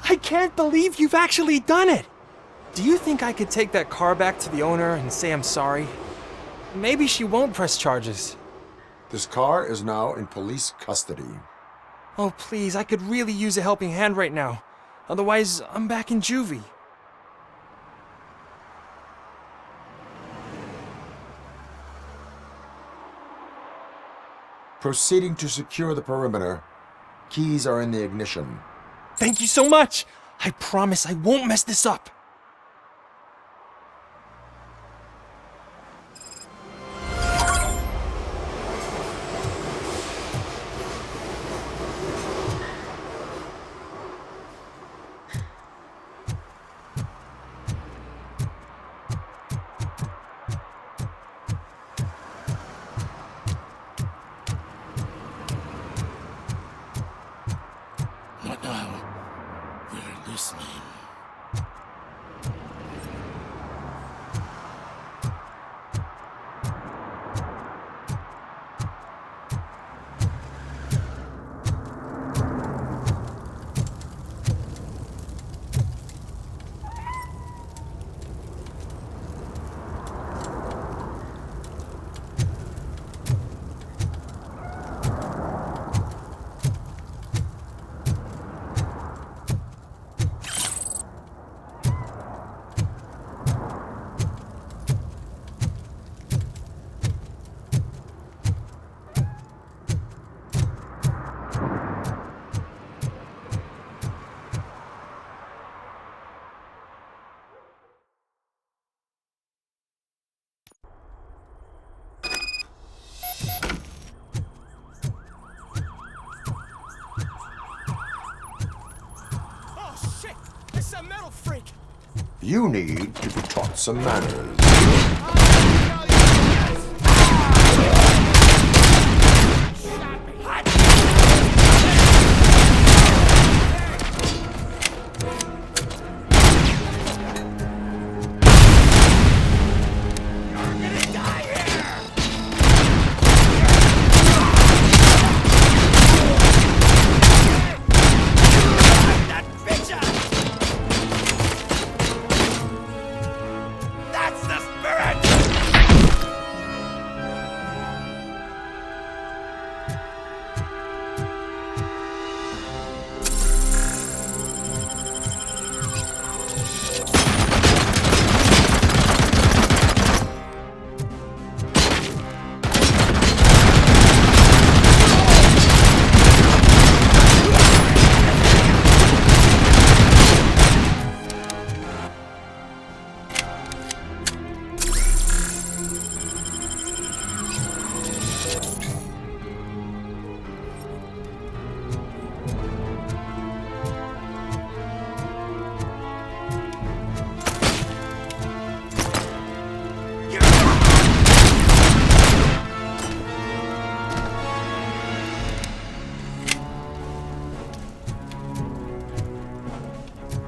I can't believe you've actually done it! Do you think I could take that car back to the owner and say I'm sorry? Maybe she won't press charges. This car is now in police custody. Oh, please, I could really use a helping hand right now. Otherwise, I'm back in juvie. Proceeding to secure the perimeter. Keys are in the ignition. Thank you so much! I promise I won't mess this up. What now? We're listening. You need to be taught some manners.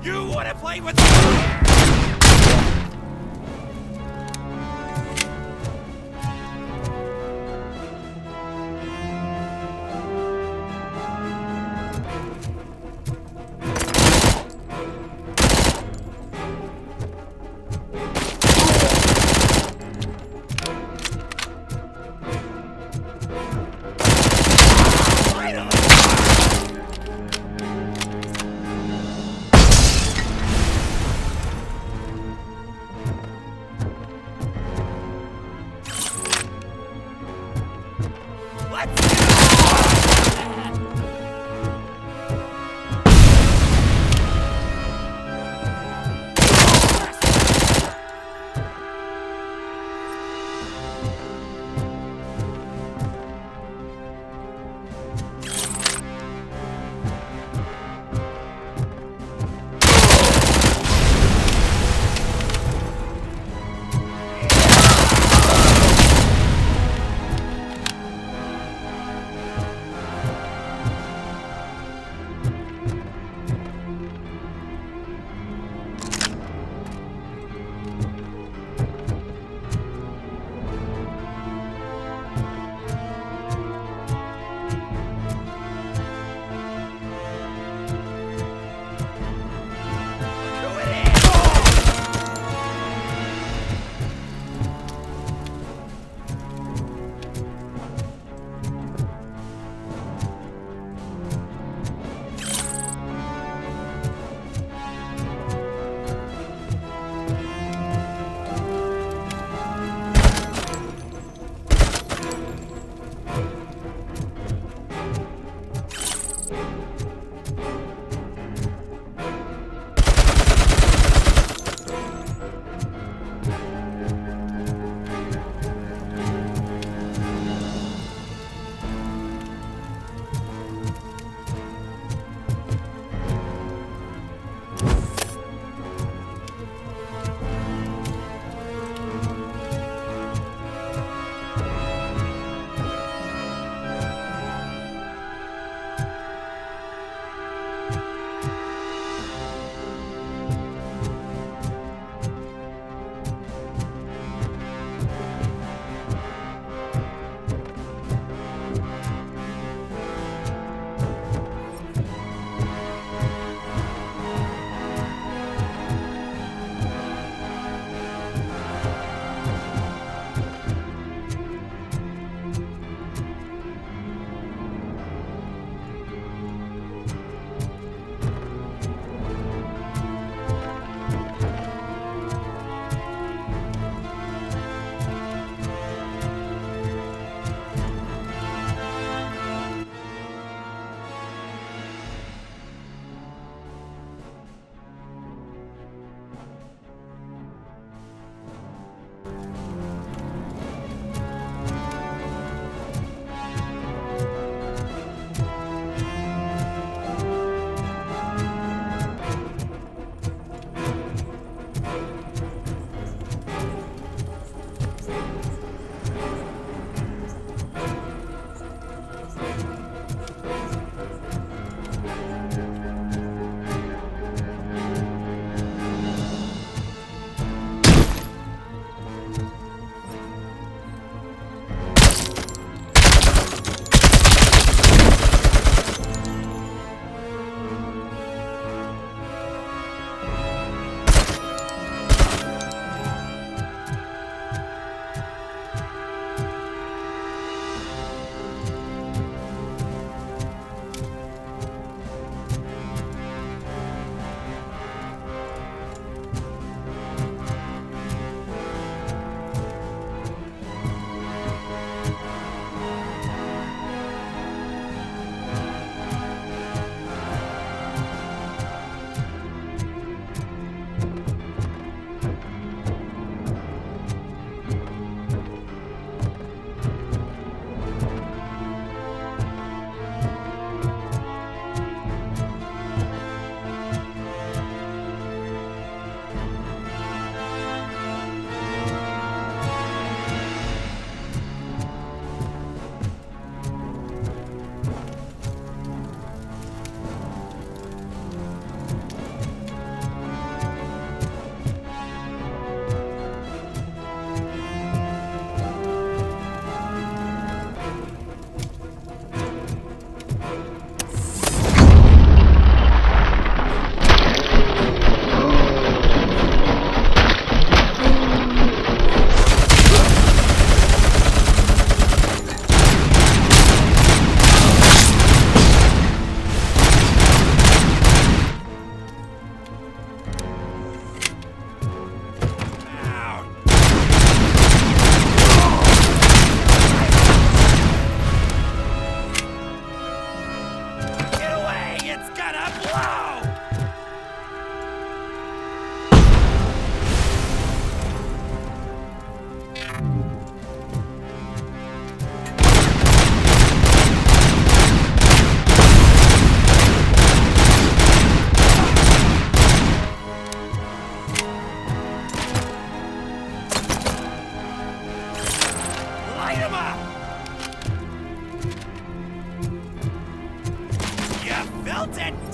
You wanna play with fire?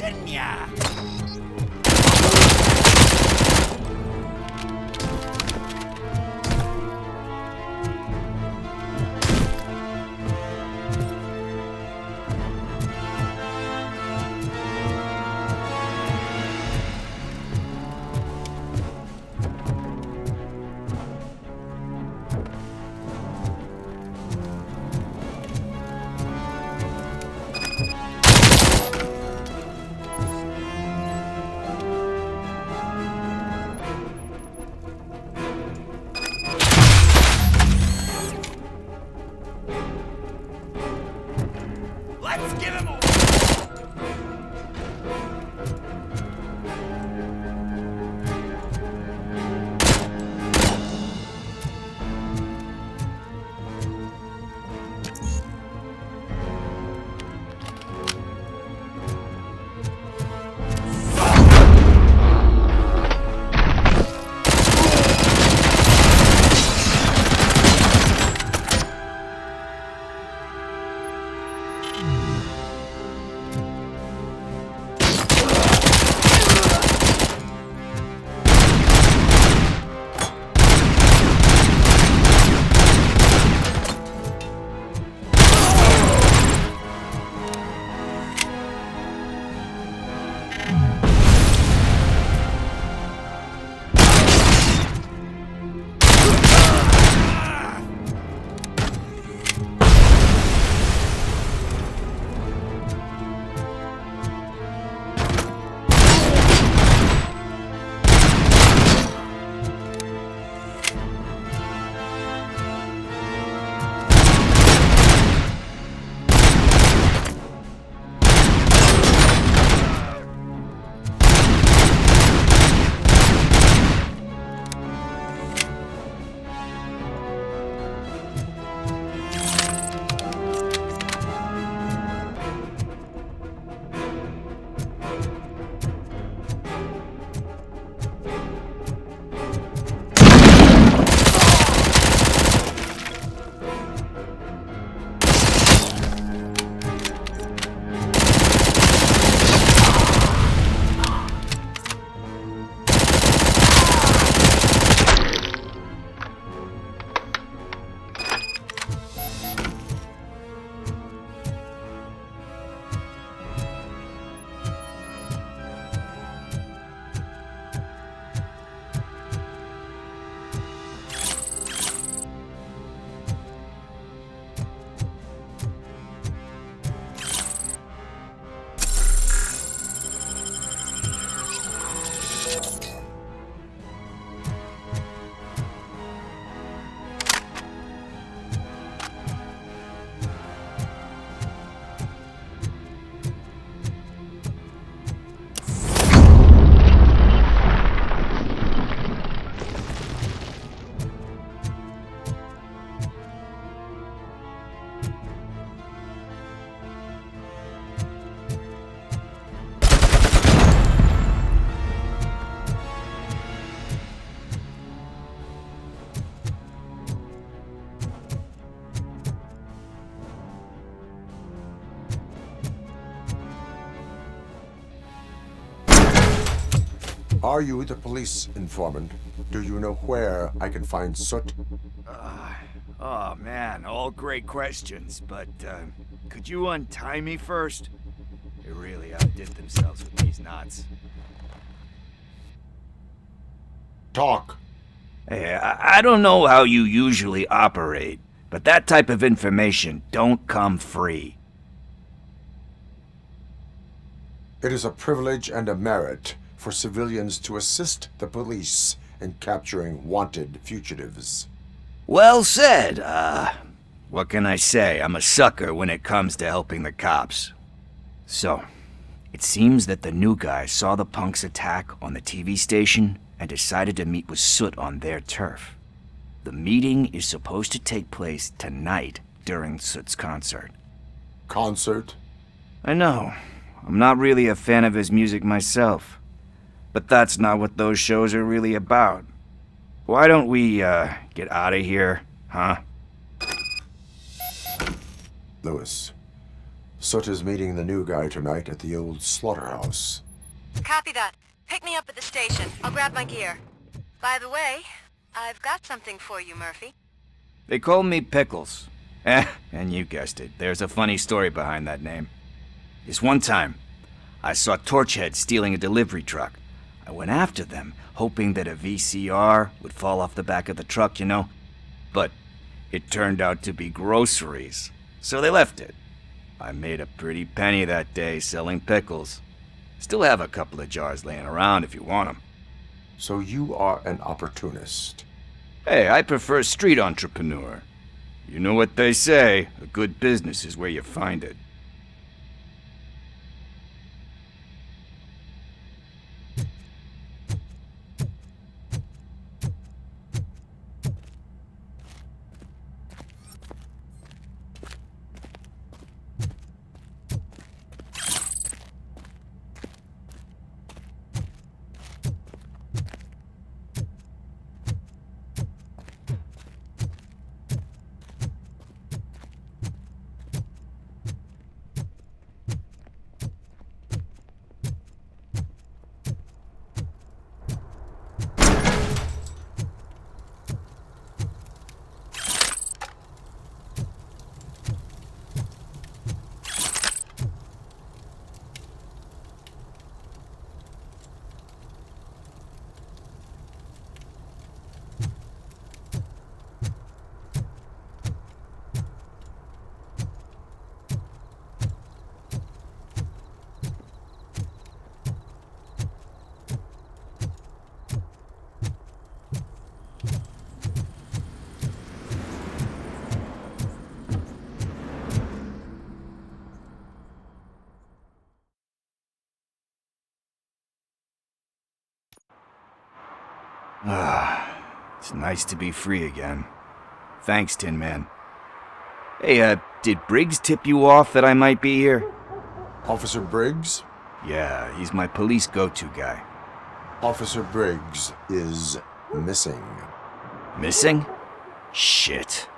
Kenya. Let's give him a... Are you the police informant? Do you know where I can find Soot? Oh man, all great questions, but could you untie me first? They really outdid themselves with these knots. Talk. Hey, I don't know how you usually operate, but that type of information don't come free. It is a privilege and a merit for civilians to assist the police in capturing wanted fugitives. Well said. What can I say? I'm a sucker when it comes to helping the cops. So, it seems that the new guy saw the punks' attack on the TV station and decided to meet with Soot on their turf. The meeting is supposed to take place tonight during Soot's concert. Concert? I know. I'm not really a fan of his music myself. But that's not what those shows are really about. Why don't we, get out of here, huh? Lewis, Soot is meeting the new guy tonight at the old slaughterhouse. Copy that. Pick me up at the station. I'll grab my gear. By the way, I've got something for you, Murphy. They call me Pickles. And you guessed it, there's a funny story behind that name. This one time, I saw Torchhead stealing a delivery truck. I went after them, hoping that a VCR would fall off the back of the truck, you know? But it turned out to be groceries, so they left it. I made a pretty penny that day selling pickles. Still have a couple of jars laying around if you want them. So you are an opportunist. Hey, I prefer street entrepreneur. You know what they say, a good business is where you find it. It's nice to be free again. Thanks, Tin Man. Hey, did Briggs tip you off that I might be here? Officer Briggs? Yeah, he's my police go-to guy. Officer Briggs is missing. Missing? Shit.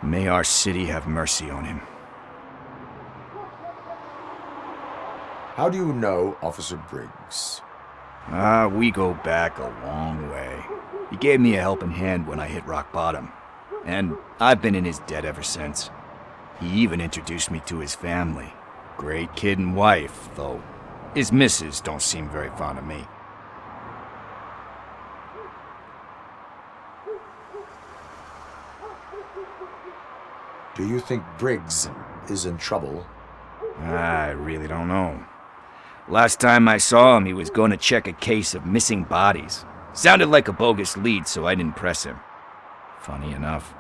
May our city have mercy on him. How do you know Officer Briggs? We go back a long way. He gave me a helping hand when I hit rock bottom, and I've been in his debt ever since. He even introduced me to his family. Great kid and wife, though his missus don't seem very fond of me. Do you think Briggs is in trouble? I really don't know. Last time I saw him, he was going to check a case of missing bodies. Sounded like a bogus lead, so I didn't press him. Funny enough.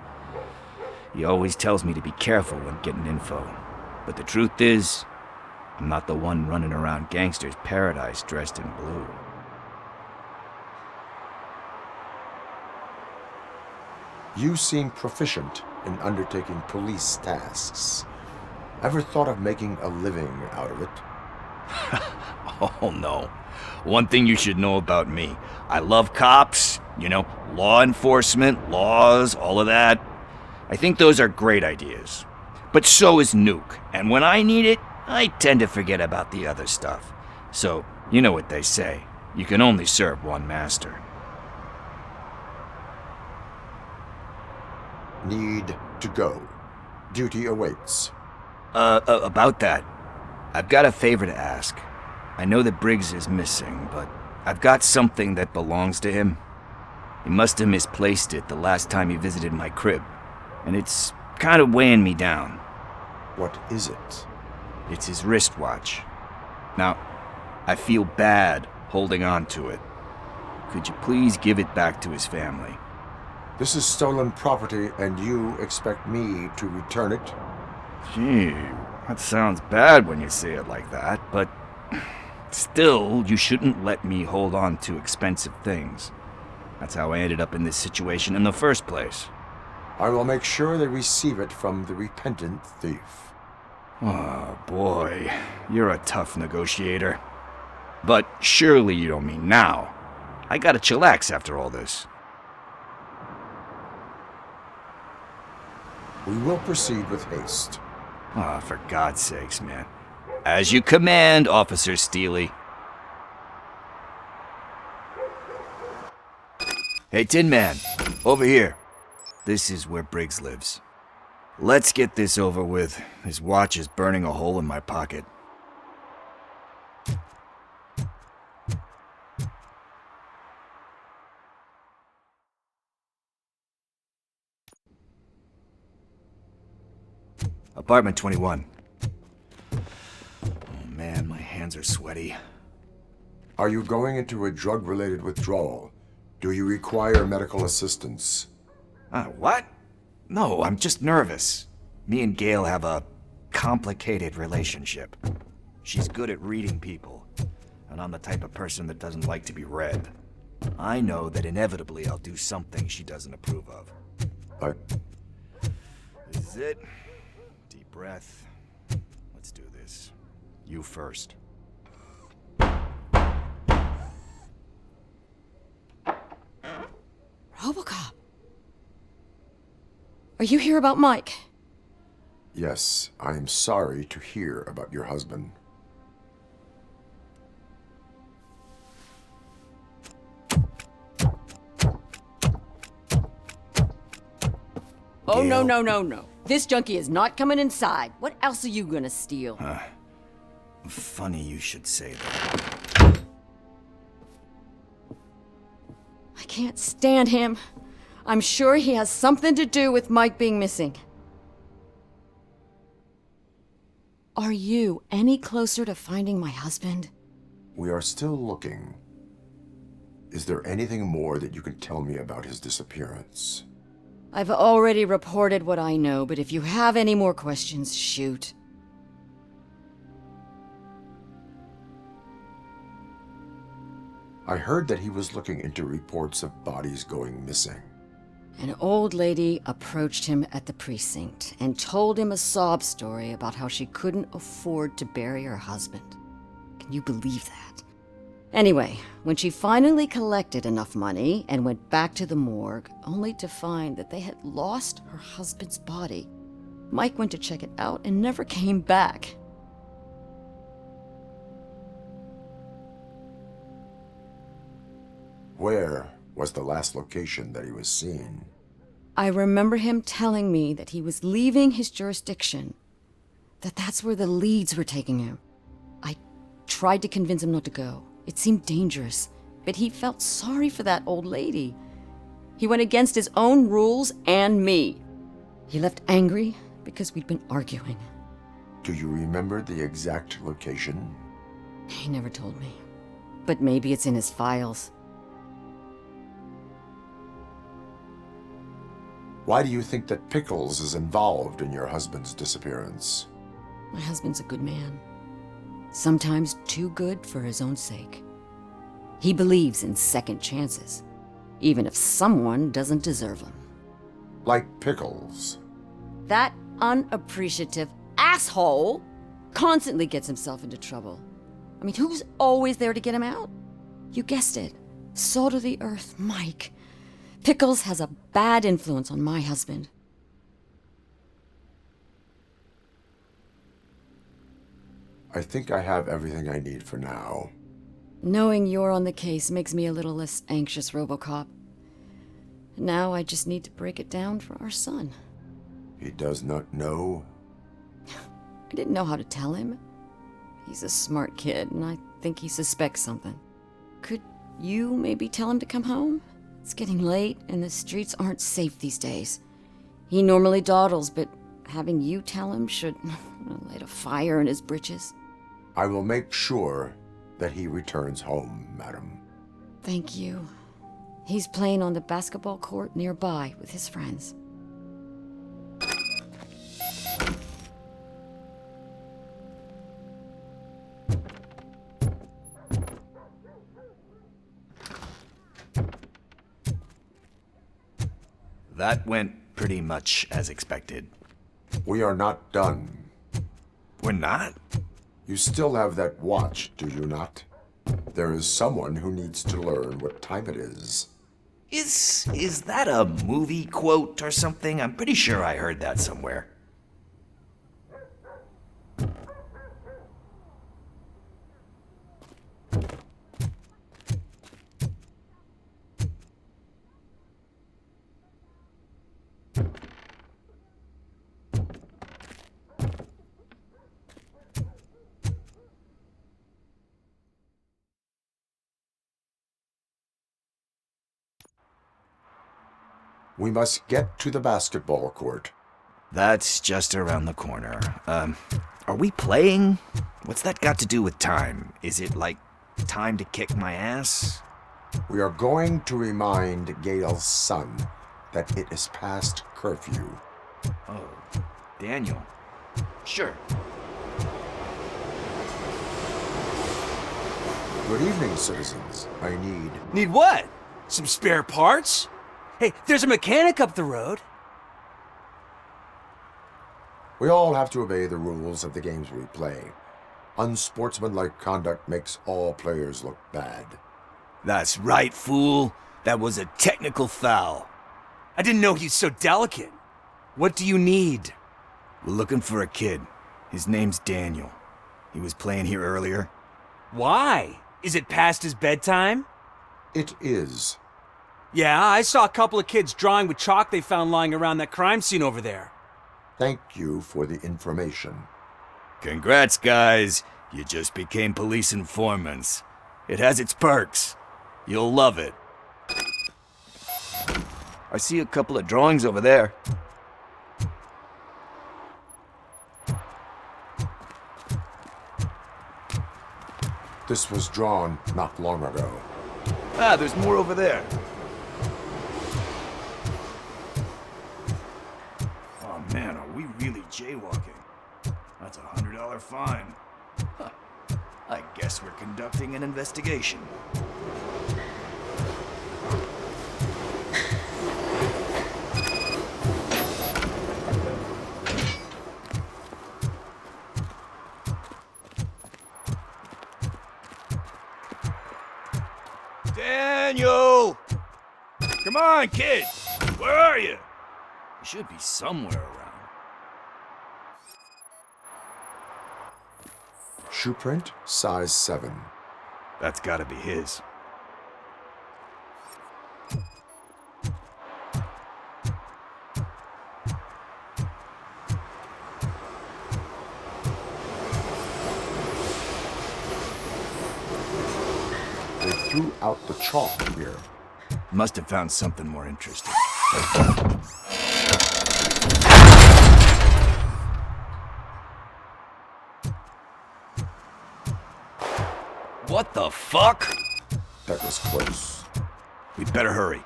He always tells me to be careful when getting info. But the truth is, I'm not the one running around gangster's paradise dressed in blue. You seem proficient in undertaking police tasks. Ever thought of making a living out of it? Oh no. One thing you should know about me. I love cops, you know, law enforcement, laws, all of that. I think those are great ideas. But so is Nuke, and when I need it, I tend to forget about the other stuff. So, you know what they say. You can only serve one master. Need to go. Duty awaits. About that, I've got a favor to ask. I know that Briggs is missing, but I've got something that belongs to him. He must have misplaced it the last time he visited my crib, and it's kind of weighing me down. What is it? It's his wristwatch. Now, I feel bad holding on to it. Could you please give it back to his family? This is stolen property, and you expect me to return it? Gee, that sounds bad when you say it like that, but still, you shouldn't let me hold on to expensive things. That's how I ended up in this situation in the first place. I will make sure they receive it from the repentant thief. Oh boy, you're a tough negotiator. But surely you don't mean now. I gotta chillax after all this. We will proceed with haste. Ah, for God's sakes, man. As you command, Officer Steely. Hey, Tin Man, over here. This is where Briggs lives. Let's get this over with. His watch is burning a hole in my pocket. Apartment 21. Oh man, my hands are sweaty. Are you going into a drug-related withdrawal? Do you require medical assistance? What? No, I'm just nervous. Me and Gail have a complicated relationship. She's good at reading people, and I'm the type of person that doesn't like to be read. I know that inevitably I'll do something she doesn't approve of. This is it. Deep breath. Let's do this. You first. Robocop. Are you here about Mike? Yes, I am sorry to hear about your husband. Oh, Gail. no. This junkie is not coming inside. What else are you gonna steal? Funny you should say that. I can't stand him. I'm sure he has something to do with Mike being missing. Are you any closer to finding my husband? We are still looking. Is there anything more that you can tell me about his disappearance? I've already reported what I know, but if you have any more questions, shoot. I heard that he was looking into reports of bodies going missing. An old lady approached him at the precinct and told him a sob story about how she couldn't afford to bury her husband. Can you believe that? Anyway, when she finally collected enough money and went back to the morgue, only to find that they had lost her husband's body, Mike went to check it out and never came back. Where was the last location that he was seen? I remember him telling me that he was leaving his jurisdiction, that that's where the leads were taking him. I tried to convince him not to go. It seemed dangerous, but he felt sorry for that old lady. He went against his own rules and me. He left angry because we'd been arguing. Do you remember the exact location? He never told me, but maybe it's in his files. Why do you think that Pickles is involved in your husband's disappearance? My husband's a good man. Sometimes too good for his own sake. He believes in second chances, even if someone doesn't deserve them. Like Pickles. That unappreciative asshole constantly gets himself into trouble. I mean, who's always there to get him out? You guessed it. Salt of the earth, Mike. Pickles has a bad influence on my husband. I think I have everything I need for now. Knowing you're on the case makes me a little less anxious, Robocop. Now I just need to break it down for our son. He does not know? I didn't know how to tell him. He's a smart kid, and I think he suspects something. Could you maybe tell him to come home? It's getting late, and the streets aren't safe these days. He normally dawdles, but having you tell him should light a fire in his britches. I will make sure that he returns home, madam. Thank you. He's playing on the basketball court nearby with his friends. That went pretty much as expected. We are not done. We're not? You still have that watch, do you not? There is someone who needs to learn what time it is. Is that a movie quote or something? I'm pretty sure I heard that somewhere. We must get to the basketball court. That's just around the corner. Are we playing? What's that got to do with time? Is it like time to kick my ass? We are going to remind Gail's son that it is past curfew. Oh, Daniel. Sure. Good evening, citizens. I need... Need what? Some spare parts? Hey, there's a mechanic up the road. We all have to obey the rules of the games we play. Unsportsmanlike conduct makes all players look bad. That's right, fool. That was a technical foul. I didn't know he's so delicate. What do you need? We're looking for a kid. His name's Daniel. He was playing here earlier. Why? Is it past his bedtime? It is. Yeah, I saw a couple of kids drawing with chalk they found lying around that crime scene over there. Thank you for the information. Congrats, guys. You just became police informants. It has its perks. You'll love it. I see a couple of drawings over there. This was drawn not long ago. Ah, there's more over there. Oh man, are we really jaywalking? That's a $100 fine. Huh. I guess we're conducting an investigation. Daniel! Come on, kid! Where are you? You should be somewhere around. Shoe print, size 7. That's gotta be his. They threw out the chalk here. Must have found something more interesting. What the fuck? That was close. We better hurry.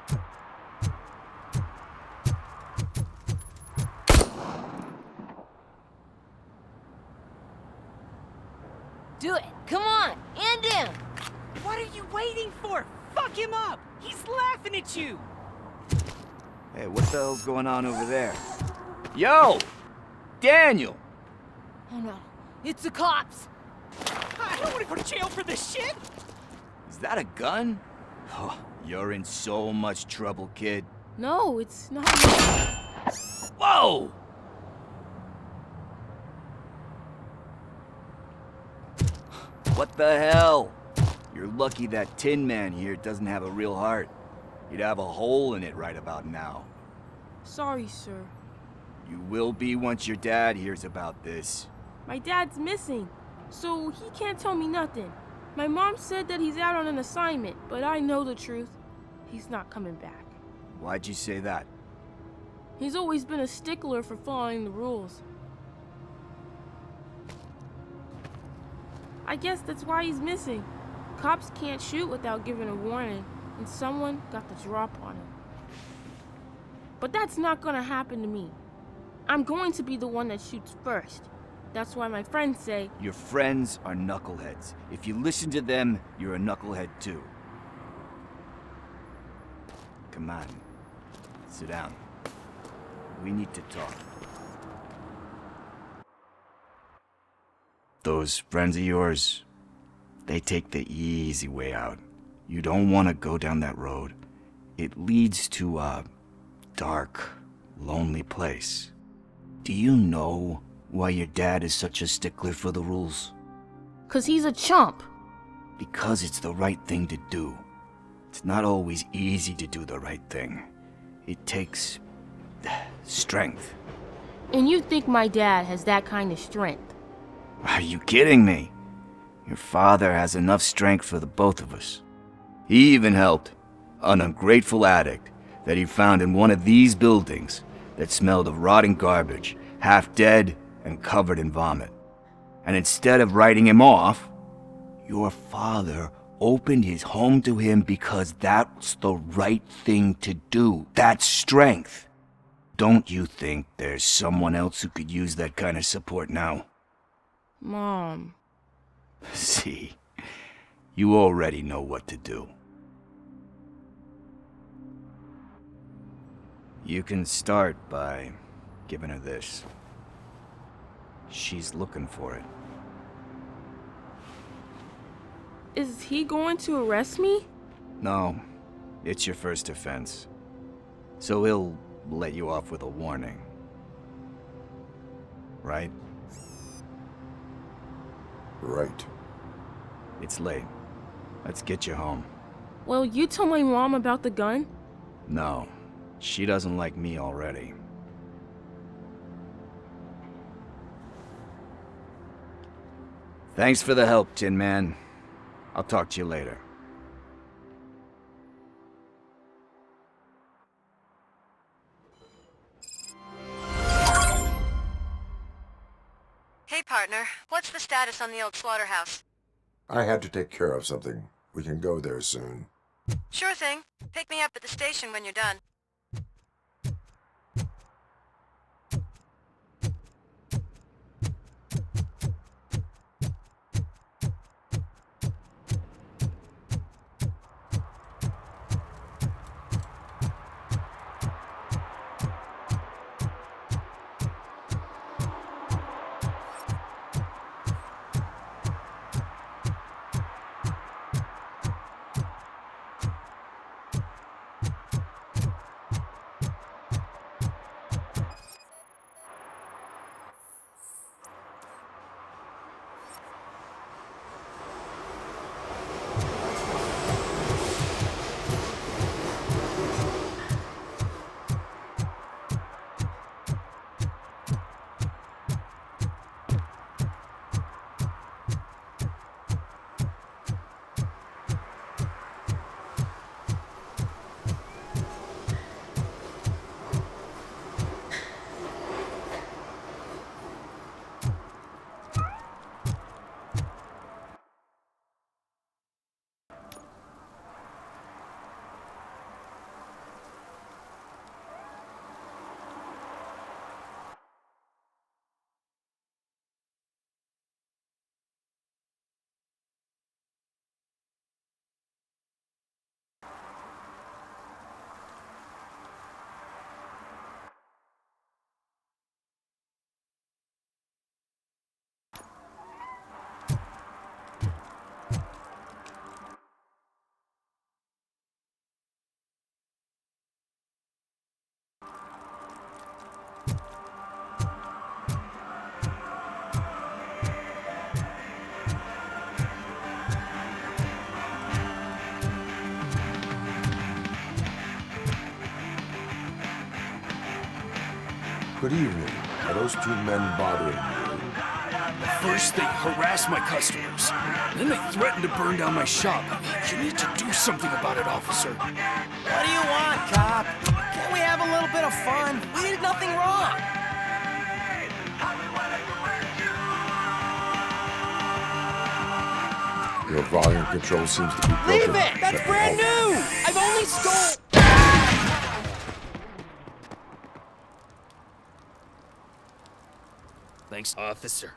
Do it. Come on. And in. What are you waiting for? Fuck him up! He's laughing at you! Hey, what the hell's going on over there? Yo! Daniel! Oh no. It's the cops. I don't want to go to jail for this shit! Is that a gun? Oh, you're in so much trouble, kid. No, it's not. Whoa! What the hell? You're lucky that Tin Man here doesn't have a real heart. He'd have a hole in it right about now. Sorry, sir. You will be once your dad hears about this. My dad's missing, so he can't tell me nothing. My mom said that he's out on an assignment, but I know the truth. He's not coming back. Why'd you say that? He's always been a stickler for following the rules. I guess that's why he's missing. Cops can't shoot without giving a warning, and someone got the drop on him. But that's not gonna happen to me. I'm going to be the one that shoots first. That's why my friends say, Your friends are knuckleheads. If you listen to them, you're a knucklehead too. Come on. Sit down. We need to talk. Those friends of yours, they take the easy way out. You don't want to go down that road. It leads to a dark, lonely place. Do you know why your dad is such a stickler for the rules? 'cause he's a chump. Because it's the right thing to do. It's not always easy to do the right thing. It takes strength. And you think my dad has that kind of strength? Are you kidding me? Your father has enough strength for the both of us. He even helped an ungrateful addict that he found in one of these buildings that smelled of rotting garbage, half dead and covered in vomit. And instead of writing him off, your father opened his home to him because that's the right thing to do. That's strength. Don't you think there's someone else who could use that kind of support now? Mom. See, you already know what to do. You can start by giving her this. She's looking for it. Is he going to arrest me? No, it's your first offense. So he'll let you off with a warning. Right? Right. It's late. Let's get you home. Well, you tell my mom about the gun? No, she doesn't like me already. Thanks for the help, Tin Man. I'll talk to you later. Hey, partner. What's the status on the old slaughterhouse? I had to take care of something. We can go there soon. Sure thing. Pick me up at the station when you're done. Good evening. Are those two men bothering you? First, they harass my customers. Then they threaten to burn down my shop. You need to do something about it, officer. What do you want, cop? Can't we have a little bit of fun? We did nothing wrong. Your volume control seems to be broken. Leave it! That's brand new! I've only stole... Thanks, officer.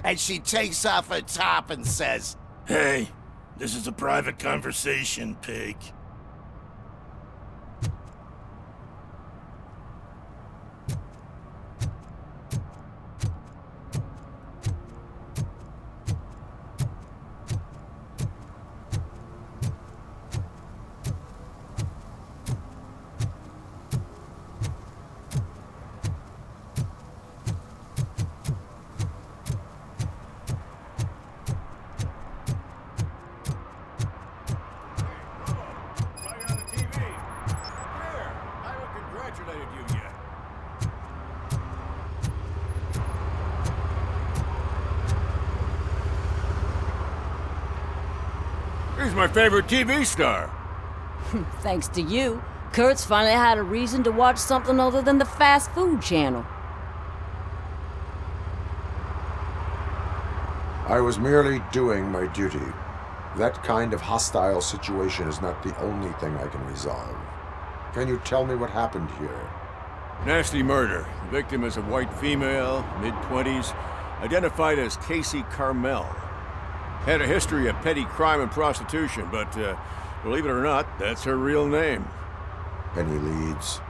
And she takes off her top and says, Hey, this is a private conversation, pig. He's my favorite TV star. Thanks to you, Kurt's finally had a reason to watch something other than the fast food channel. I was merely doing my duty. That kind of hostile situation is not the only thing I can resolve. Can you tell me what happened here? Nasty murder. The victim is a white female, mid-20s, identified as Casey Carmel. Had a history of petty crime and prostitution, but believe it or not, that's her real name. Any leads?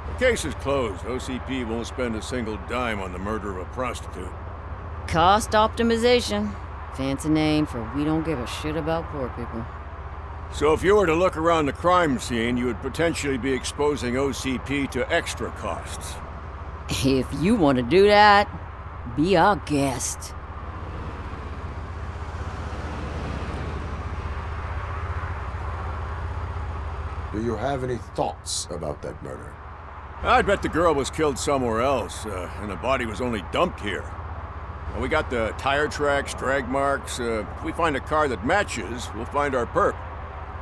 The case is closed. OCP won't spend a single dime on the murder of a prostitute. Cost optimization. Fancy name for we don't give a shit about poor people. So if you were to look around the crime scene, you would potentially be exposing OCP to extra costs. If you want to do that, be our guest. Do you have any thoughts about that murder? I'd bet the girl was killed somewhere else, and the body was only dumped here. And we got the tire tracks, drag marks. If we find a car that matches, we'll find our perp.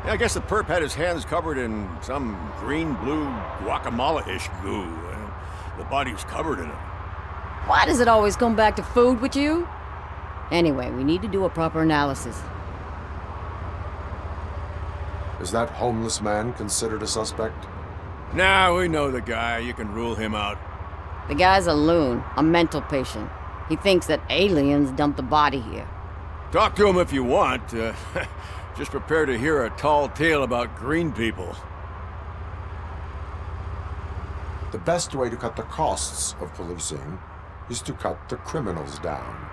Yeah, I guess the perp had his hands covered in some green-blue guacamole-ish goo, and the body was covered in it. Why does it always come back to food with you? Anyway, we need to do a proper analysis. Is that homeless man considered a suspect? Nah, we know the guy. You can rule him out. The guy's a loon, a mental patient. He thinks that aliens dumped the body here. Talk to him if you want. Just prepare to hear a tall tale about green people. The best way to cut the costs of policing is to cut the criminals down.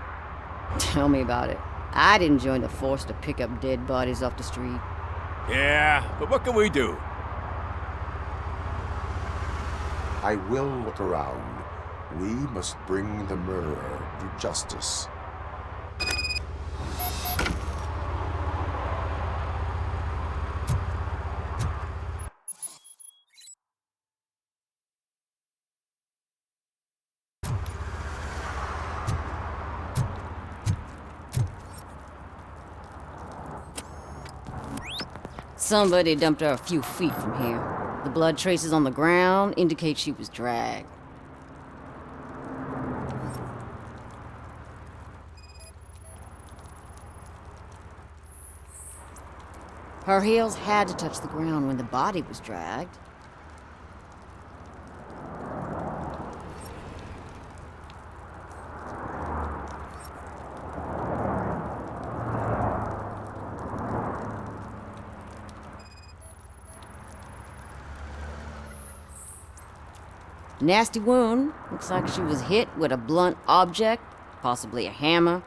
Tell me about it. I'd enjoy the force to pick up dead bodies off the street. Yeah, but what can we do? I will look around. We must bring the murderer to justice. Somebody dumped her a few feet from here. The blood traces on the ground indicate she was dragged. Her heels had to touch the ground when the body was dragged. Nasty wound. Looks like she was hit with a blunt object, possibly a hammer.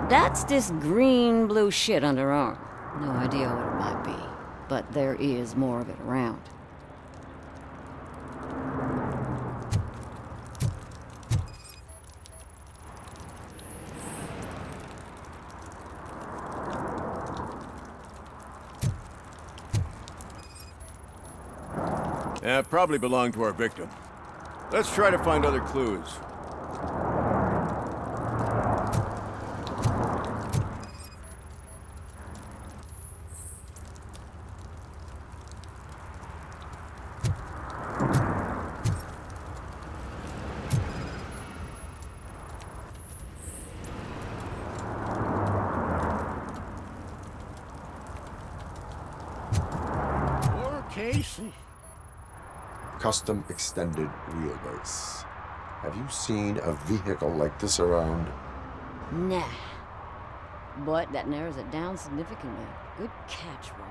That's this green-blue shit under her arm. No idea what it might be, but there is more of it around. Probably belonged to our victim. Let's try to find other clues. see. Custom extended wheelbase. Have you seen a vehicle like this around? Nah. But that narrows it down significantly. Good catch, Robo.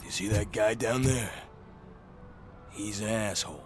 See that guy down there? He's an asshole.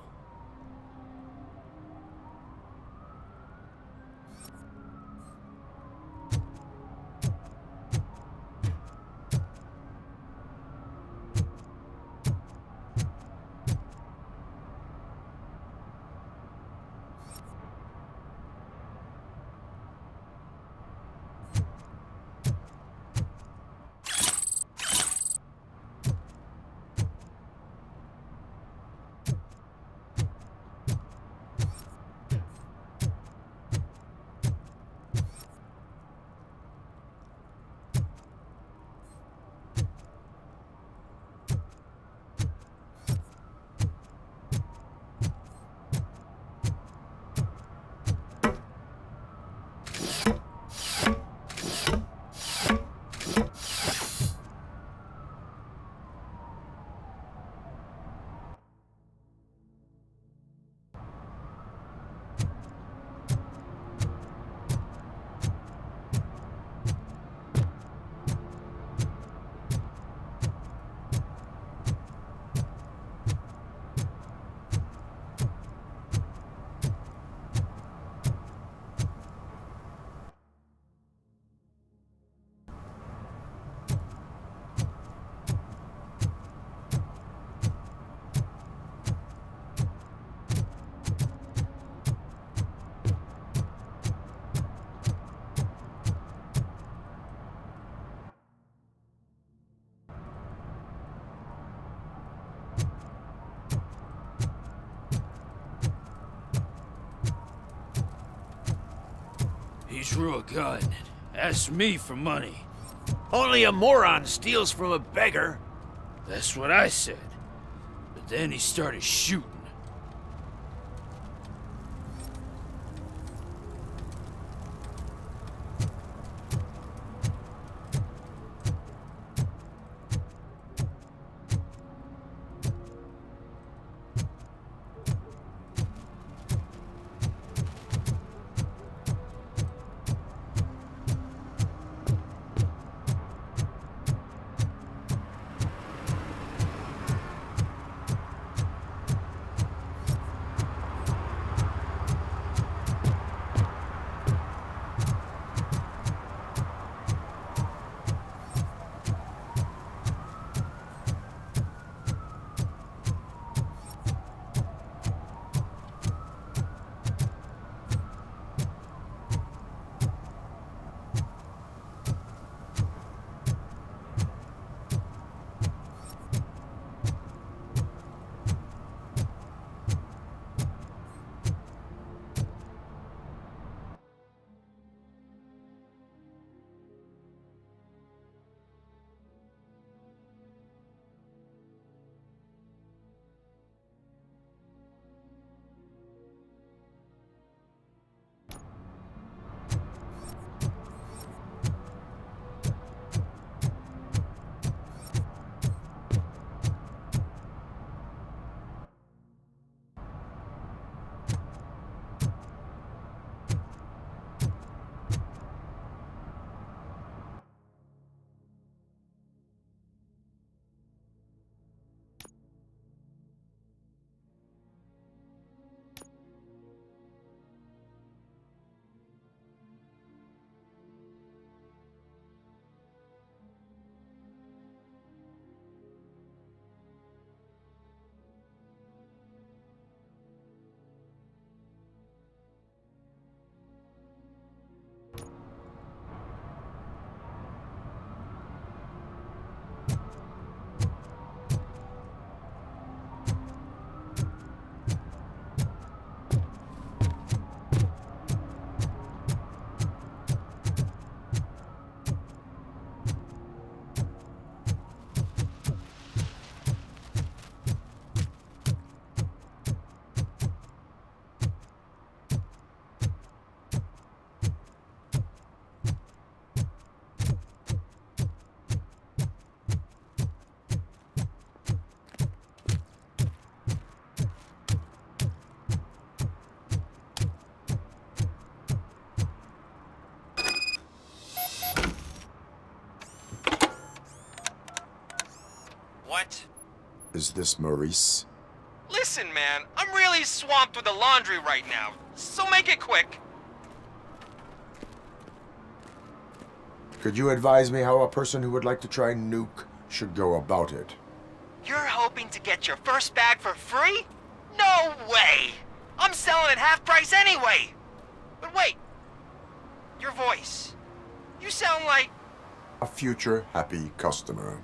He drew a gun and asked me for money. Only a moron steals from a beggar. That's what I said. But then he started shooting. Is this Maurice? Listen, man, I'm really swamped with the laundry right now, so make it quick. Could you advise me how a person who would like to try nuke should go about it? You're hoping to get your first bag for free? No way! I'm selling at half price anyway! But wait, your voice. You sound like A future happy customer.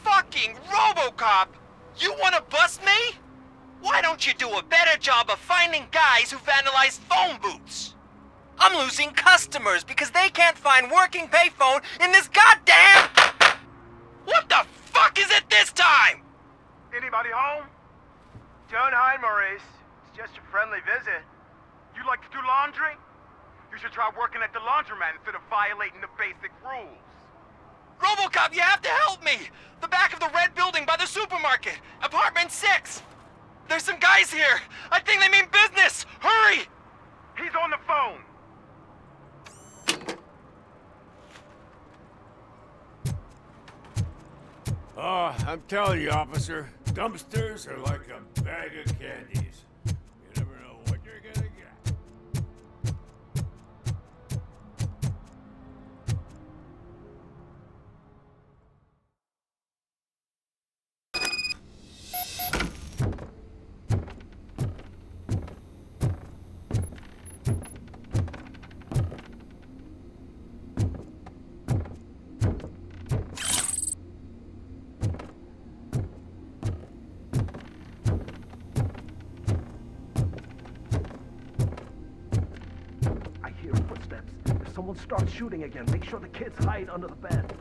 fucking Robocop! You wanna bust me? Why don't you do a better job of finding guys who vandalize phone booths? I'm losing customers because they can't find working payphone in this goddamn... What the fuck is it this time? Anybody home? Don't hide, Maurice. It's just a friendly visit. You like to do laundry? You should try working at the laundromat instead of violating the basic rules. Robocop, you have to help me! The back of the red building by the supermarket, apartment 6. There's some guys here. I think they mean business. Hurry! He's on the phone. Oh, I'm telling you, officer, dumpsters are like a bag of candies. You never know what you're gonna get. I hear footsteps. If someone starts shooting again, make sure the kids hide under the bed.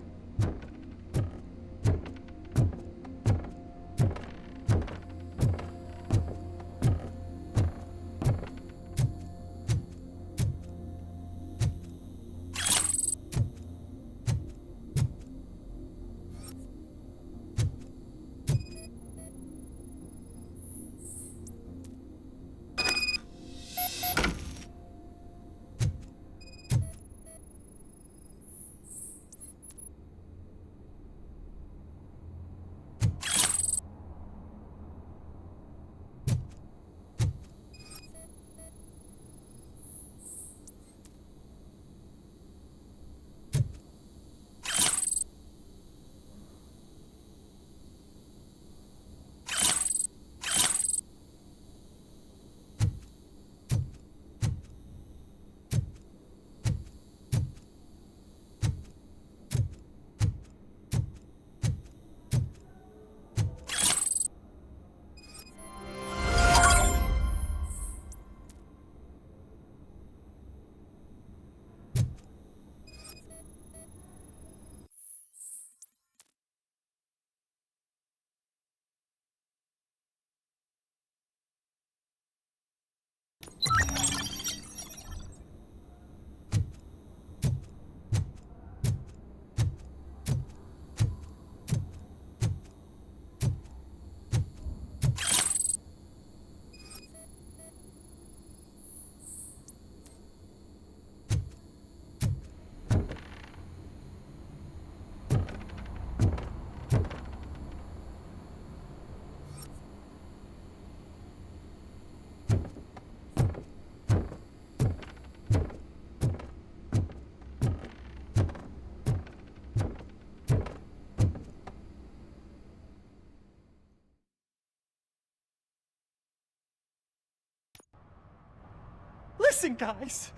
Listen, guys.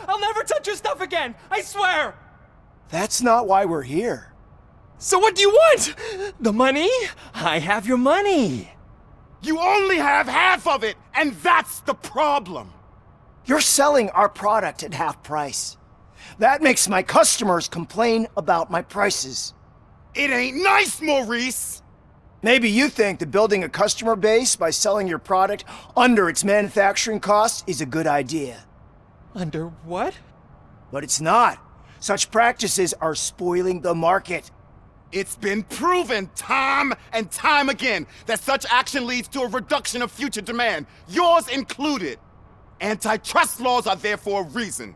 I'll never touch your stuff again. I swear. That's not why we're here. So what do you want? The money? I have your money. You only have half of it, and that's the problem. You're selling our product at half price. That makes my customers complain about my prices. It ain't nice, Maurice! Maybe you think that building a customer base by selling your product under its manufacturing cost is a good idea. Under what? But it's not. Such practices are spoiling the market. It's been proven time and time again that such action leads to a reduction of future demand, yours included. Antitrust laws are there for a reason.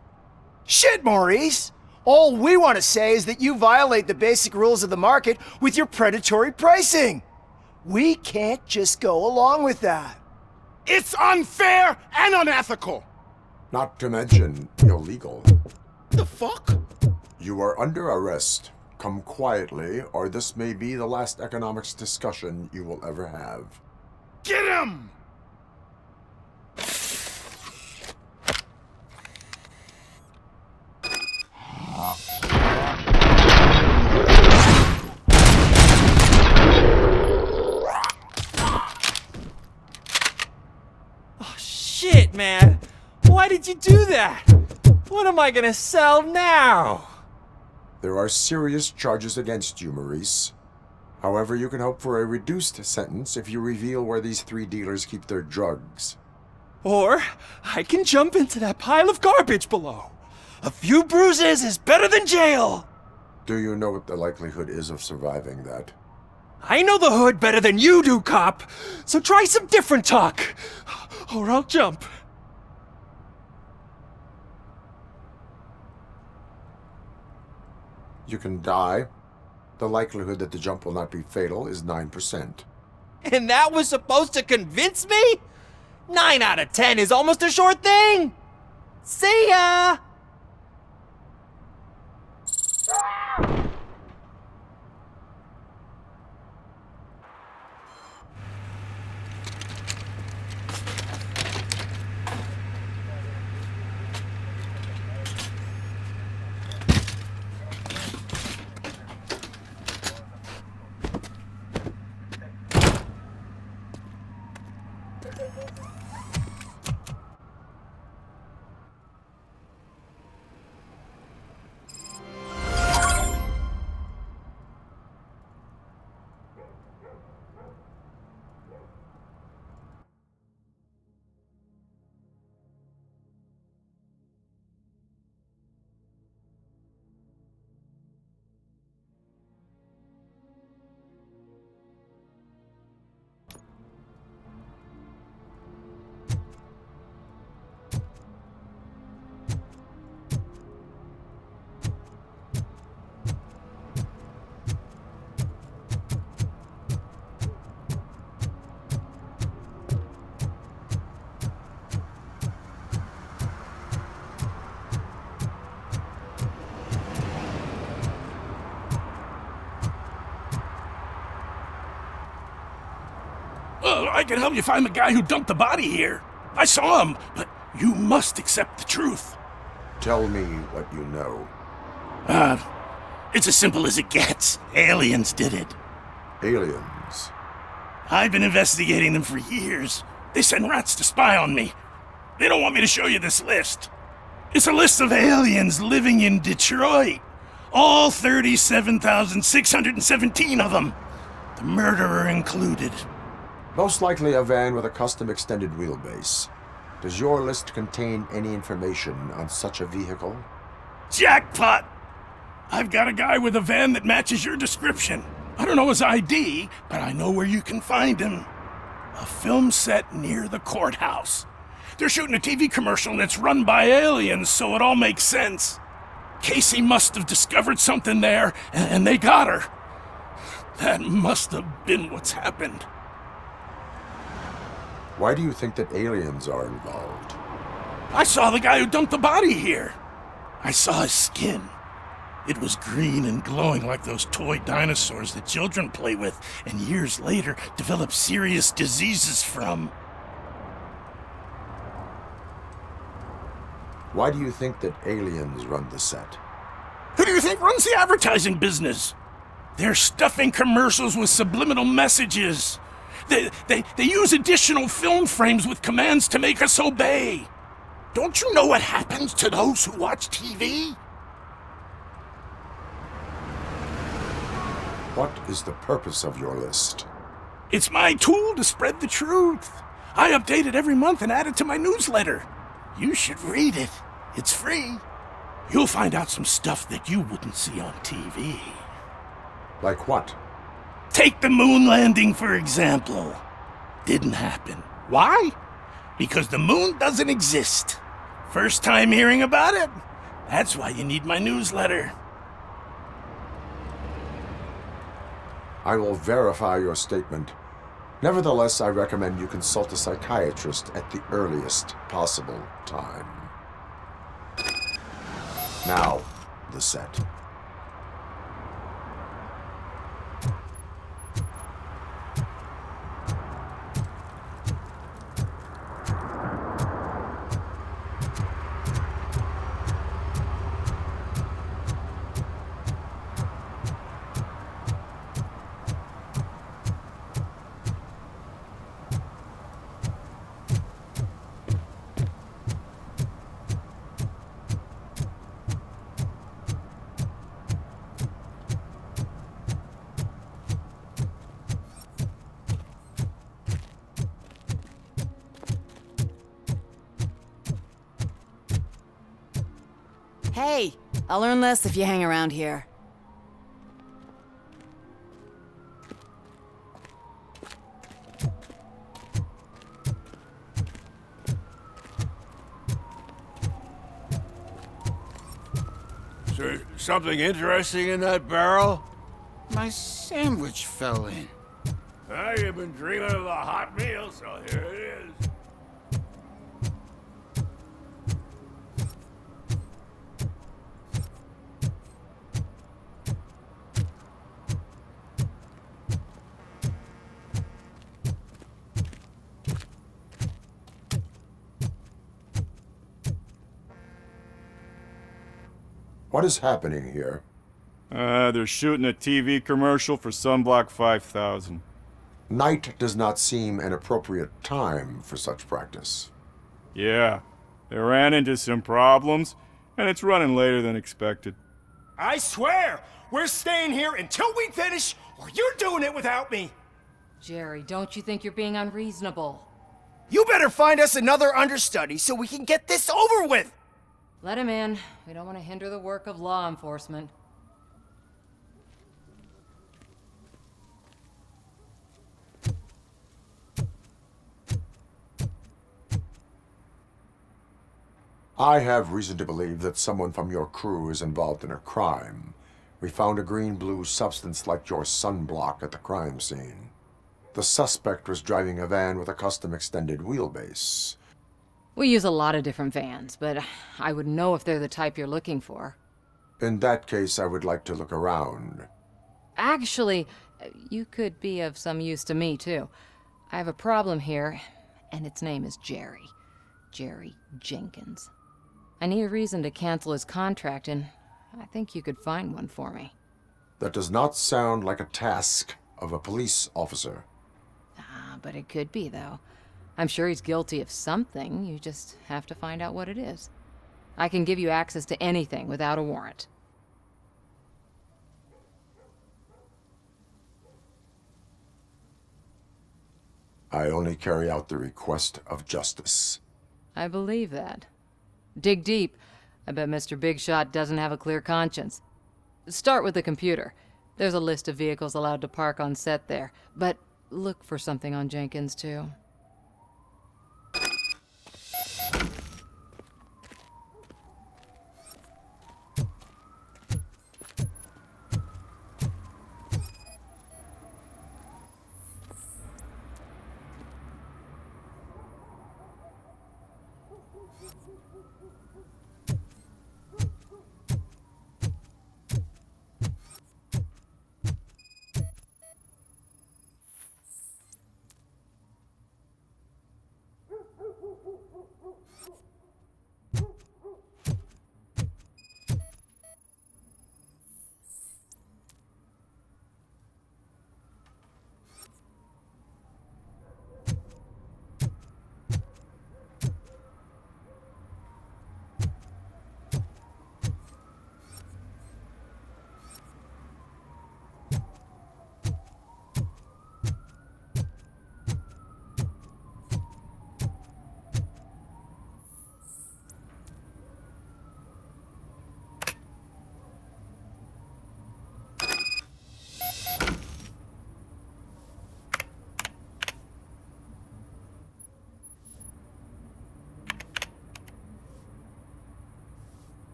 Shit, Maurice! All we want to say is that you violate the basic rules of the market with your predatory pricing. We can't just go along with that. It's unfair and unethical! Not to mention illegal. The fuck? You are under arrest. Come quietly, or this may be the last economics discussion you will ever have. Get him! Oh, shit, man. Why did you do that? What am I gonna sell now? There are serious charges against you, Maurice. However, you can hope for a reduced sentence if you reveal where these 3 dealers keep their drugs. Or I can jump into that pile of garbage below. A few bruises is better than jail. Do you know what the likelihood is of surviving that? I know the hood better than you do, cop. So try some different talk, or I'll jump. You can die. The likelihood that the jump will not be fatal is 9%. And that was supposed to convince me? 9 out of 10 is almost a sure thing. See ya! I can help you find the guy who dumped the body here. I saw him, but you must accept the truth. Tell me what you know. It's as simple as it gets. Aliens did it. Aliens? I've been investigating them for years. They send rats to spy on me. They don't want me to show you this list. It's a list of aliens living in Detroit. All 37,617 of them. The murderer included. Most likely a van with a custom extended wheelbase. Does your list contain any information on such a vehicle? Jackpot! I've got a guy with a van that matches your description. I don't know his ID, but I know where you can find him. A film set near the courthouse. They're shooting a TV commercial and it's run by aliens, so it all makes sense. Casey must have discovered something there, and they got her. That must have been what's happened. Why do you think that aliens are involved? I saw the guy who dumped the body here. I saw his skin. It was green and glowing like those toy dinosaurs that children play with and years later develop serious diseases from. Why do you think that aliens run the set? Who do you think runs the advertising business? They're stuffing commercials with subliminal messages. They use additional film frames with commands to make us obey. Don't you know what happens to those who watch TV? What is the purpose of your list? It's my tool to spread the truth. I update it every month and add it to my newsletter. You should read it. It's free. You'll find out some stuff that you wouldn't see on TV. Like what? Take the moon landing, for example. Didn't happen. Why? Because the moon doesn't exist. First time hearing about it? That's why you need my newsletter. I will verify your statement, Nevertheless, I recommend you consult a psychiatrist at the earliest possible time. Now, the set. Hey, I'll learn less if you hang around here. Is there something interesting in that barrel? My sandwich fell in. You've been dreaming of a hot meal, so here it is. What is happening here? They're shooting a TV commercial for Sunblock 5000. Night does not seem an appropriate time for such practice. Yeah, they ran into some problems, and it's running later than expected. I swear, we're staying here until we finish, or you're doing it without me. Jerry, don't you think you're being unreasonable? You better find us another understudy so we can get this over with. Let him in. We don't want to hinder the work of law enforcement. I have reason to believe that someone from your crew is involved in a crime. We found a green-blue substance like your sunblock at the crime scene. The suspect was driving a van with a custom extended wheelbase. We use a lot of different vans, but I wouldn't know if they're the type you're looking for. In that case, I would like to look around. Actually, you could be of some use to me, too. I have a problem here, and its name is Jerry. Jerry Jenkins. I need a reason to cancel his contract, and I think you could find one for me. That does not sound like a task of a police officer. But it could be, though. I'm sure he's guilty of something. You just have to find out what it is. I can give you access to anything without a warrant. I only carry out the request of justice. I believe that. Dig deep. I bet Mr. Big Shot doesn't have a clear conscience. Start with the computer. There's a list of vehicles allowed to park on set there, but look for something on Jenkins, too.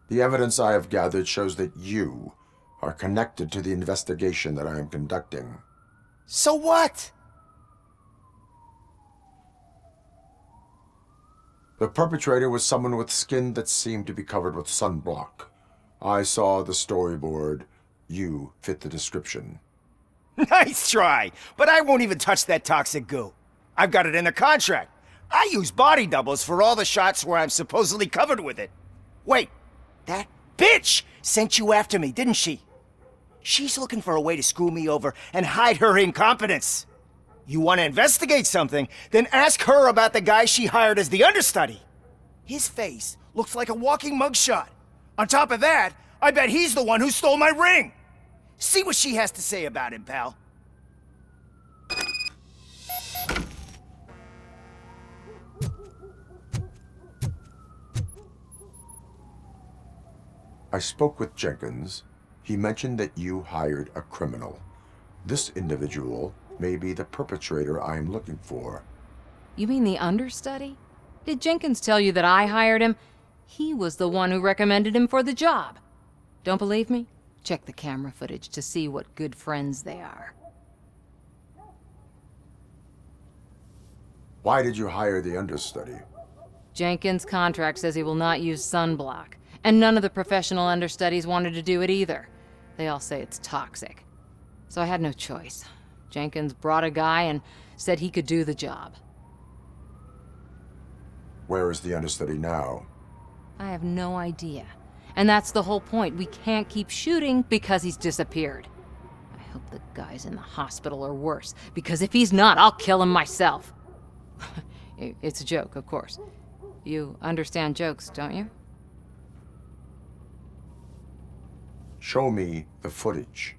The evidence I have gathered shows that you are connected to the investigation that I am conducting. So what? The perpetrator was someone with skin that seemed to be covered with sunblock. I saw the storyboard. You fit the description. Nice try, but I won't even touch that toxic goo. I've got it in the contract. I use body doubles for all the shots where I'm supposedly covered with it. Wait, that bitch sent you after me, didn't she? She's looking for a way to screw me over and hide her incompetence. You want to investigate something, then ask her about the guy she hired as the understudy. His face looks like a walking mugshot. On top of that, I bet he's the one who stole my ring. See what she has to say about him, pal. I spoke with Jenkins. He mentioned that you hired a criminal. This individual may be the perpetrator I am looking for. You mean the understudy? Did Jenkins tell you that I hired him? He was the one who recommended him for the job. Don't believe me? Check the camera footage to see what good friends they are. Why did you hire the understudy? Jenkins' contract says he will not use sunblock, and none of the professional understudies wanted to do it either. They all say it's toxic. So I had no choice. Jenkins brought a guy and said he could do the job. Where is the understudy now? I have no idea. And that's the whole point. We can't keep shooting because he's disappeared. I hope the guy's in the hospital or worse, because if he's not, I'll kill him myself. It's a joke, of course. You understand jokes, don't you? Show me the footage.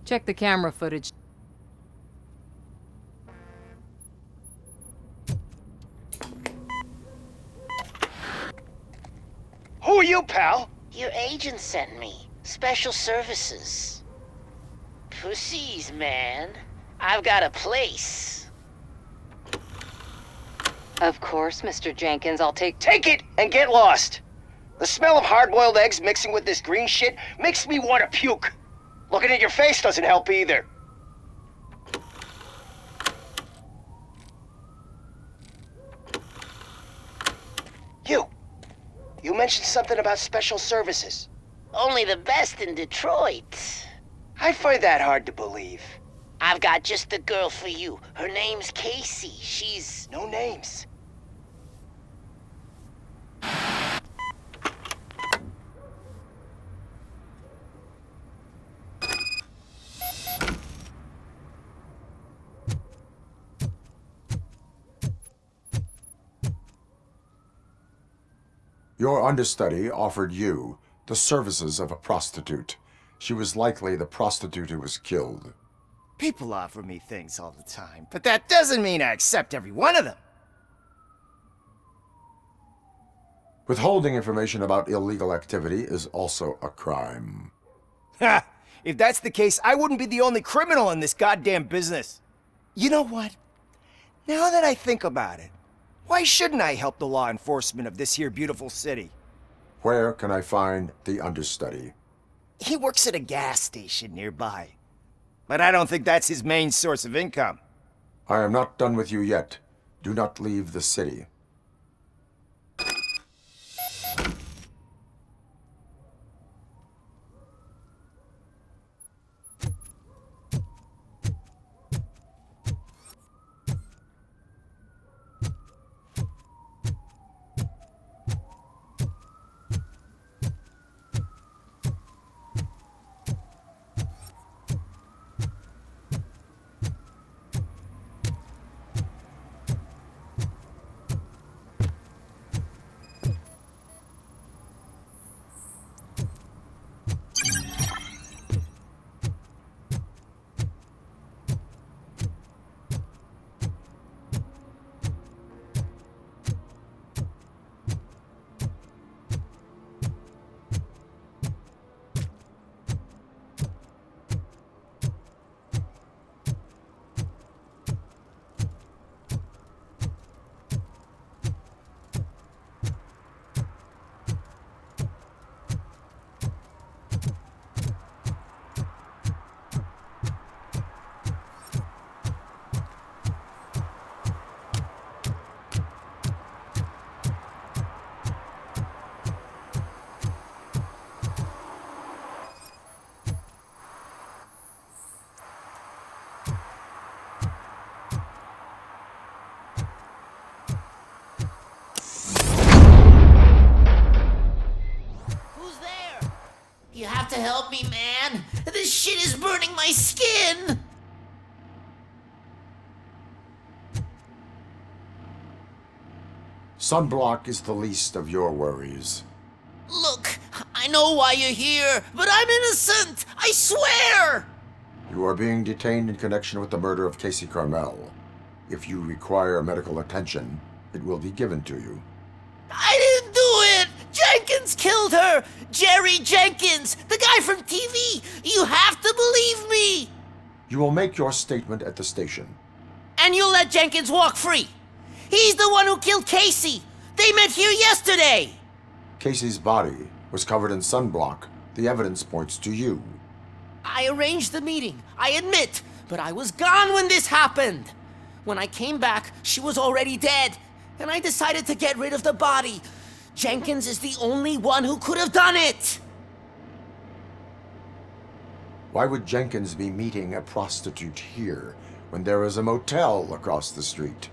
Check the camera footage. Who are you, pal? Your agent sent me. Special services. Pussies, man. I've got a place. Of course, Mr. Jenkins, I'll take Take it and get lost. The smell of hard-boiled eggs mixing with this green shit makes me want to puke. Looking at your face doesn't help either. You mentioned something about special services. Only the best in Detroit. I find that hard to believe. I've got just the girl for you. Her name's Casey. She's... No names. Your understudy offered you the services of a prostitute. She was likely the prostitute who was killed. People offer me things all the time, but that doesn't mean I accept every one of them. Withholding information about illegal activity is also a crime. Ha! If that's the case, I wouldn't be the only criminal in this goddamn business. You know what? Now that I think about it, why shouldn't I help the law enforcement of this here beautiful city? Where can I find the understudy? He works at a gas station nearby. But I don't think that's his main source of income. I am not done with you yet. Do not leave the city. You have to help me, man. This shit is burning my skin. Sunblock is the least of your worries. Look, I know why you're here, but I'm innocent. I swear. You are being detained in connection with the murder of Casey Carmel. If you require medical attention, it will be given to you. I didn't do it! Jenkins killed her! Jerry Jenkins, the guy from TV! You have to believe me! You will make your statement at the station. And you'll let Jenkins walk free! He's the one who killed Casey! They met here yesterday! Casey's body was covered in sunblock. The evidence points to you. I arranged the meeting, I admit, but I was gone when this happened. When I came back, she was already dead, and I decided to get rid of the body. Jenkins is the only one who could have done it! Why would Jenkins be meeting a prostitute here when there is a motel across the street?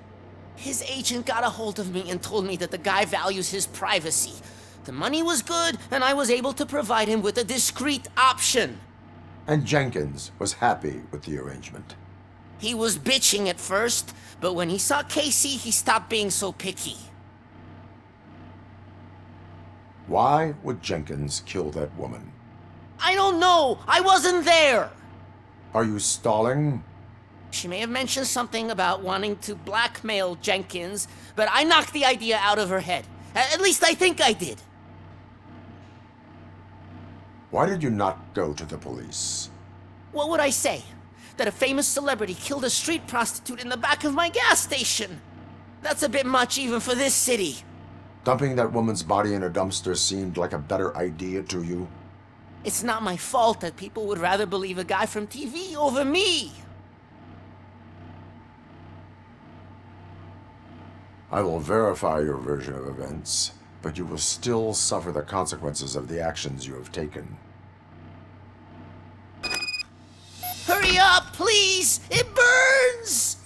His agent got a hold of me and told me that the guy values his privacy. The money was good, and I was able to provide him with a discreet option. And Jenkins was happy with the arrangement. He was bitching at first, but when he saw Casey, he stopped being so picky. Why would Jenkins kill that woman? I don't know! I wasn't there! Are you stalling? She may have mentioned something about wanting to blackmail Jenkins, but I knocked the idea out of her head. At least I think I did. Why did you not go to the police? What would I say? That a famous celebrity killed a street prostitute in the back of my gas station? That's a bit much even for this city. Dumping that woman's body in a dumpster seemed like a better idea to you? It's not my fault that people would rather believe a guy from TV over me. I will verify your version of events, but you will still suffer the consequences of the actions you have taken. Hurry up, please! It burns!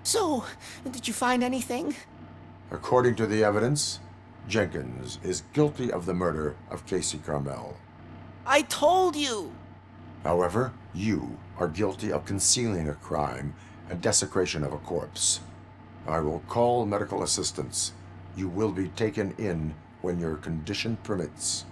So, did you find anything? According to the evidence, Jenkins is guilty of the murder of Casey Carmel. I told you! However, you are guilty of concealing a crime and desecration of a corpse. I will call medical assistance. You will be taken in when your condition permits.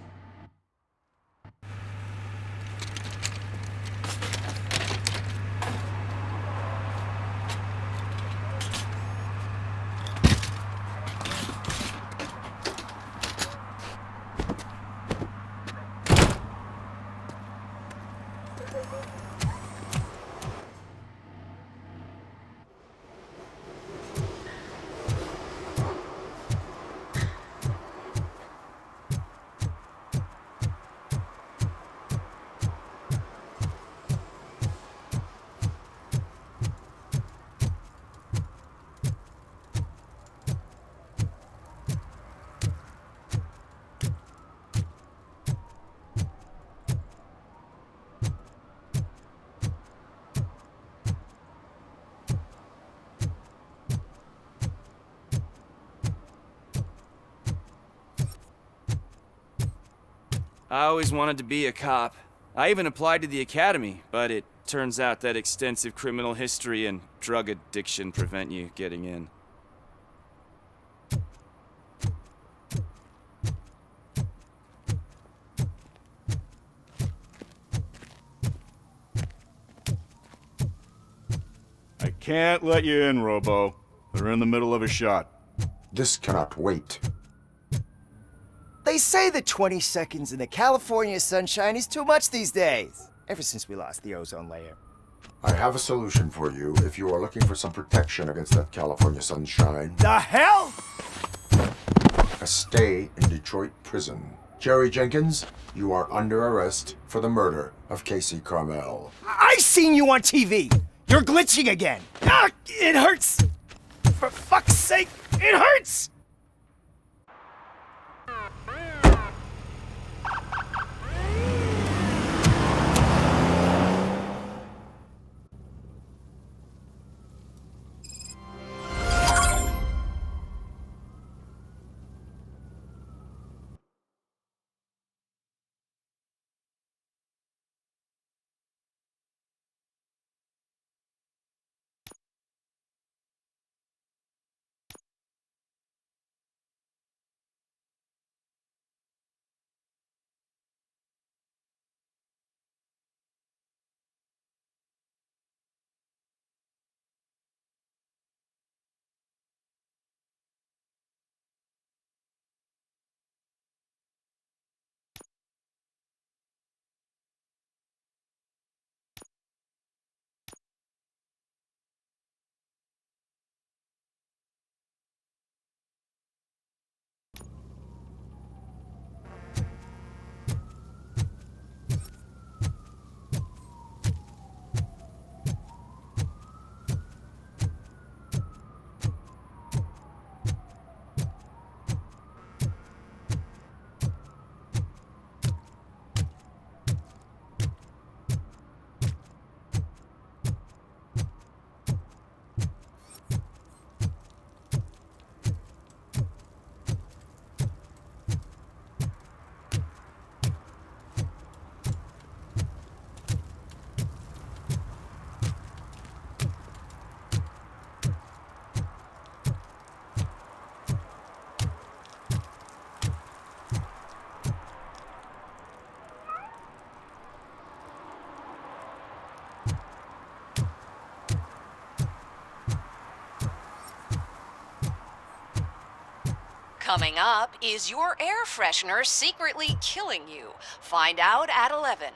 I always wanted to be a cop. I even applied to the academy, but it turns out that extensive criminal history and drug addiction prevent you getting in. I can't let you in, Robo. They're in the middle of a shot. This cannot wait. They say that 20 seconds in the California sunshine is too much these days, ever since we lost the ozone layer. I have a solution for you if you are looking for some protection against that California sunshine. The hell? A stay in Detroit prison. Jerry Jenkins, you are under arrest for the murder of Casey Carmel. I seen you on TV! You're glitching again! Ah, it hurts! For fuck's sake, it hurts! Coming up, is your air freshener secretly killing you? Find out at 11.